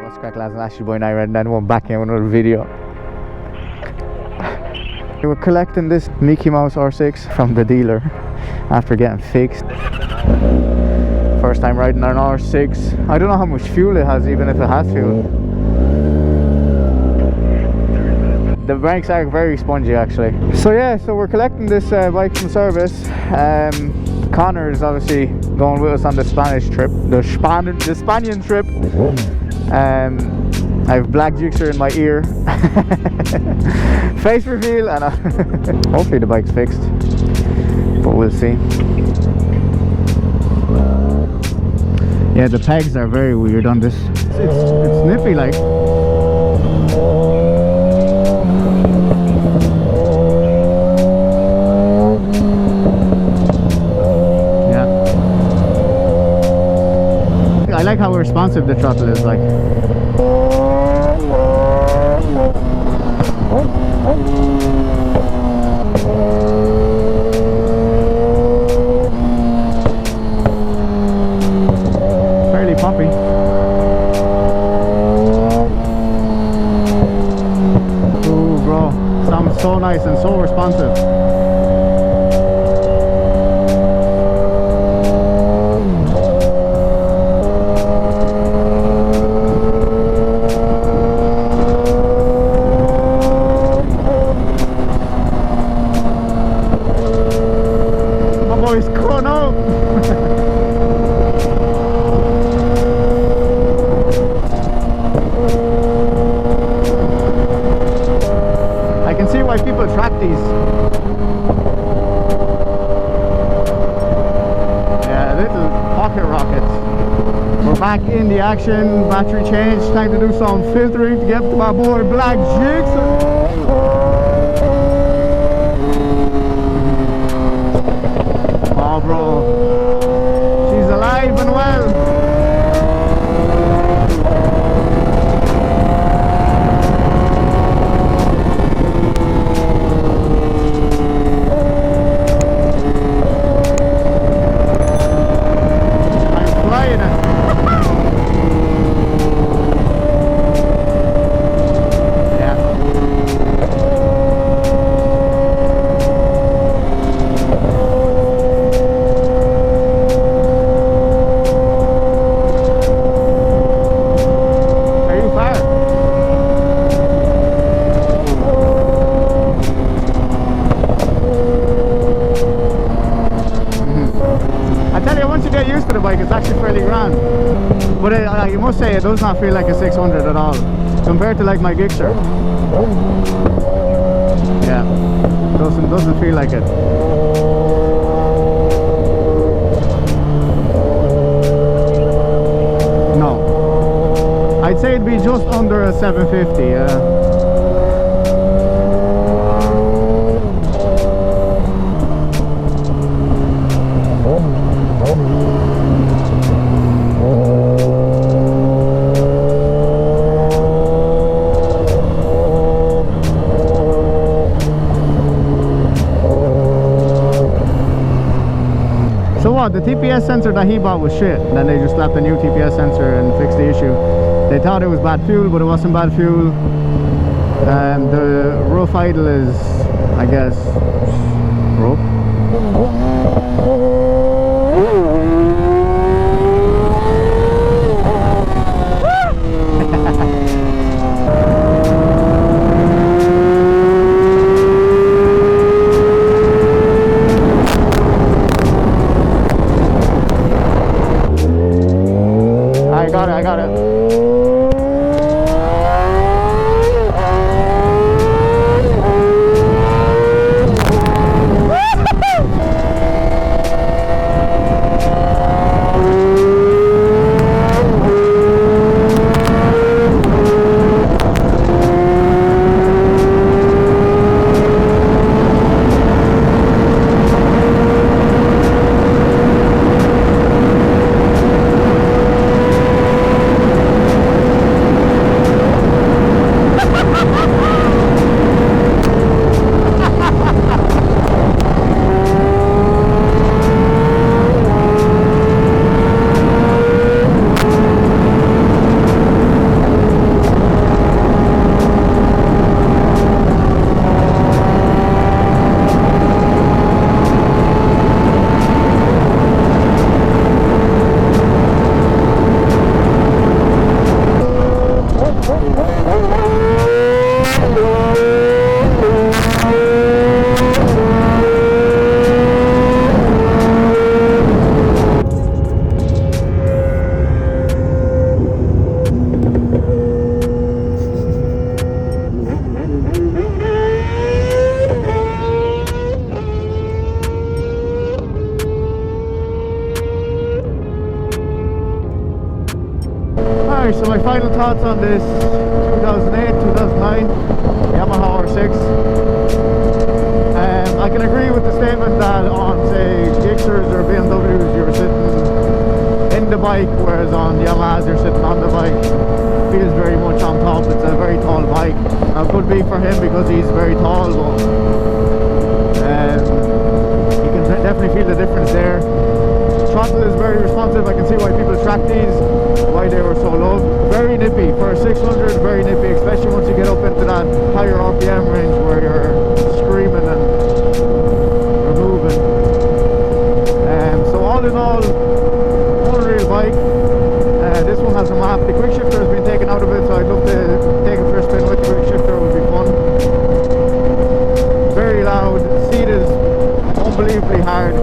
What's crack, lads? And Ashley Boy 9 Red, and then one back in with another video. We were collecting this Mickey Mouse R6 from the dealer after getting fixed. First time riding an R6. I don't know how much fuel it has, even if it has fuel. The brakes are very spongy actually. So yeah, so we're collecting this bike from service. Connor is obviously going with us on the Spanish trip, the Spanian trip. I have black jigsaw in my ear. Face reveal, and hopefully the bike's fixed, but we'll see. Yeah, the pegs are very weird on this. It's nippy like. I like how responsive the throttle is like. Fairly pumpy. Oh bro, sounds so nice and so responsive. Why people track these. Yeah, little pocket rockets. We're back in the action. Battery change. Time to do some filtering to get to my boy Black Jigsaw. Oh bro, she's alive and well. It's actually fairly grand, but I must say it does not feel like a 600 at all compared to like my Gixxer. Yeah, doesn't feel like it. No, I'd say it'd be just under a 750. The TPS sensor that he bought was shit. Then they just slapped a new TPS sensor and fixed the issue. They thought it was bad fuel, but it wasn't bad fuel. The rough idle is, I guess, rough. I got it. Alright, so my final thoughts on this 2008, 2009 Yamaha R6. I can agree with the statement that on, say, Gixxers or BMWs you're sitting in the bike, whereas on Yamahas you're sitting on the bike. It feels very much on top. It's a very tall bike. Now, it could be for him because he's very tall, but you can definitely feel the difference there. Throttle is very responsive. I can see why people track these, why they were so low. Very nippy for a 600, very nippy, especially once you get up into that higher RPM range where you're screaming and you're moving. So all in all, unreal bike. This one has a map. The quick shifter has been taken out of it, so I'd love to take it for a spin with the quick shifter. It would be fun. Very loud. The seat is unbelievably hard.